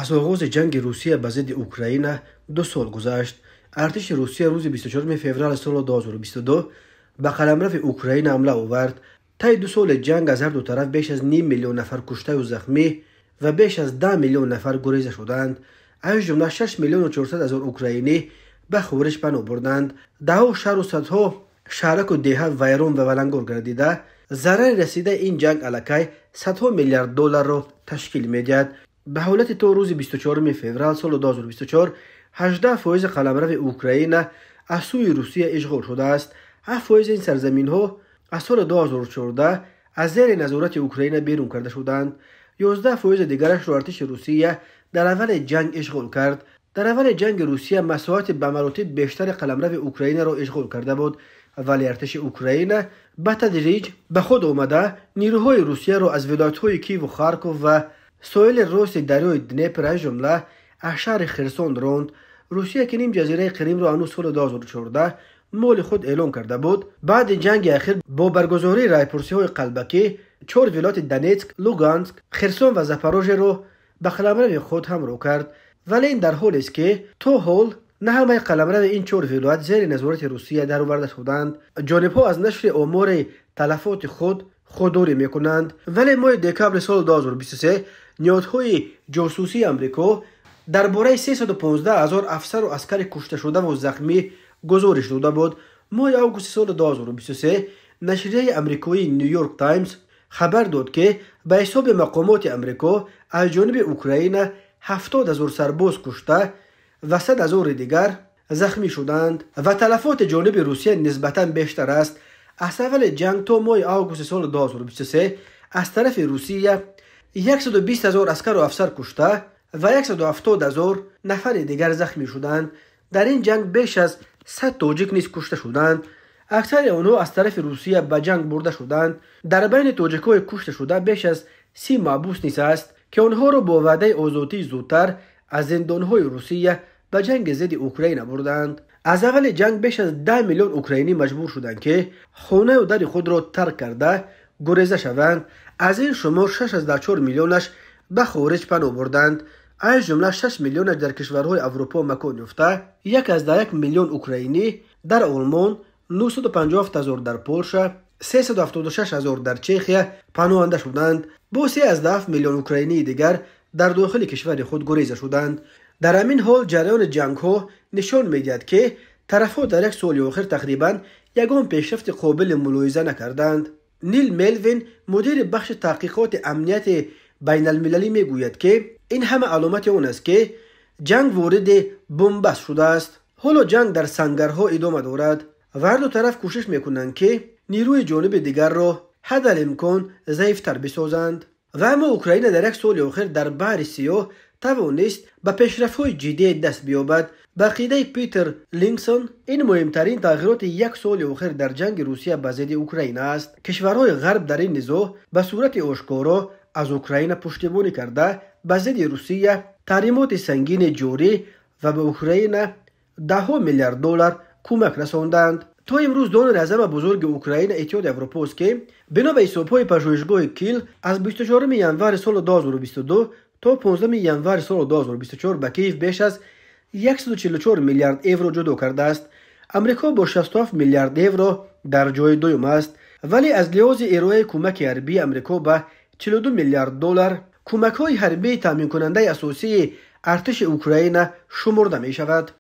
از آغاز جنگ روسیه به ضد اوکراین 2 سال گذشت. ارتش روسیه روز 24 فوریه سال 2022 به قلمرو اوکراین حمله آورد. طی 2 سال جنگ از هر دو طرف بیش از نیم میلیون نفر کشته و زخمی و بیش از 10 میلیون نفر گریزه شدند. از جمله 6 میلیون و 400 هزار اوکراینی به خارج پناه بردند. دهها شهر و صدها شهرک و دیه ویران و ولنگار گردیده. ضرر رسیده این جنگ الکی صدها میلیارد دلار را تشکیل میدهد. به حالت تو روز 24 فوریه سال 2024 18% قلمرو اوکراین از سوی روسیه اشغال شده است. 7% این سرزمین ها از سال 2014 از زیر نظارت اوکراین بیرون کرده شدند. 11% دیگرش را ارتش روسیه در اول جنگ اشغال کرد. در اول جنگ روسیه مساحت به مراتب بیشتر قلمرو اوکراین را اشغال کرده بود، ولی ارتش اوکراین به تدریج به خود آمده نیروهای روسیه را از ولایت‌های کیو و خارکوف و ساحل راست دریای دنیپر از جمله از شهر خرسون راند. روسیه که نیم جزیره کریم را هنوز سال 2014 مال خود اعلام کرده بود. بعد جنگ اخیر با برگزاری رایپرسی‌های قلبکی 4 ولایت دونتسک، لوگانسک، خرسون و زاپاروژه را به قلمرو خود همراه کرد. ولی این در حالی است که تا حال نه همه قلمرو این 4 ولایت زیر نظارت روسیه درآورده شدند. جانب‌ها از نشر آمار تلفات خود خودداری میکنند. ولی ماه دکبر سال 2023 نهادهای جاسوسی امریکا درباره 315 هزار افسر و عسکر کشته شده و زخمی گزارش داده بود. ماه آگوست سال 2023 نشریه امریکایی نیویورک تایمز خبر داد که به حساب مقامات امریکا از جانب اوکراین 70 هزار سرباز کشته و 100 هزار دیگر زخمی شدند و تلفات جانب روسیه نسبتاً بیشتر است. از اول جنگ تا ماه آگوست سال 2023 از طرف روسیه 120 هزار عسکر و افسر کشته و 170 هزار نفر دیگر زخمی شدند. در این جنگ بیش از 100 تاجیک نیز کشته شدند. اکثر آنها از طرف روسیه به جنگ برده شدند. در بین تاجیک‌های کشته شده بیش از 30 محبوس نیز است که آنها را با وعده آزادی زودتر از زندان‌های روسیه به جنگ ضد اوکراین بردند. از اول جنگ بیش از 10 میلیون اوکراینی مجبور شدند که خانه و در خود را ترک کرده گریزه شوند. از این شمار 6.4 میلیونش به خارج پناه بردند. از جمله 6 میلیونش در کشورهای اروپا مکان یافته، 1.1 میلیون اوکراینی در آلمان، 957 هزار در پولش، 376 هزار در چخیه پناهنده شدند. با 3.7 میلیون اوکراینی دیگر در داخل کشور خود گریزه شدند. در همین حال جریان جنگ ها نشان میدهد که طرفها در یک سال آخر تقریبا یگان پیشرفت قابل ملاحظه نکردند. نیل ملوین مدیر بخش تحقیقات امنیت بین المللی میگوید که این همه علامت آن است که جنگ وارد بنبست شده است. حالا جنگ در سنگرها ادامه دارد و هر دو طرف کوشش میکنند که نیروی جانب دیگر را حد الامکان ضعیفتر بسازند. و اما اوکراین در یک سال آخر در بحر سیاه توانست به پیشرفت‌های جدی دست بیابد. به عقیده پیتر لینکسون این مهمترین تغییرات یک سال آخر در جنگ روسیه به ضد اوکراین است. کشورهای غرب در این نزاع به صورت آشکارا از اوکراین پشتیبانی کرده به ضد روسیه تحریمات سنگین جاری و به اوکراین 10 میلیارد دلار کمک رساندند. تا امروز دان رزم بزرگ اوکراین اتحاد اروپا است که بنا به حساب‌های پژوهشگاه کیل از 24 ژانویه سال 2022 تا 15 ژانویه سال 2024 به کیف بیش از 144 میلیارد یورو جدا کرده است. امریکا با 67 میلیارد یورو در جای دوم است، ولی از لحاظ ارائه کمک حربی امریکا به 42 میلیارد دلار کمک‌های حربی تامین کننده اساسی ارتش اوکراین شمرده می شود.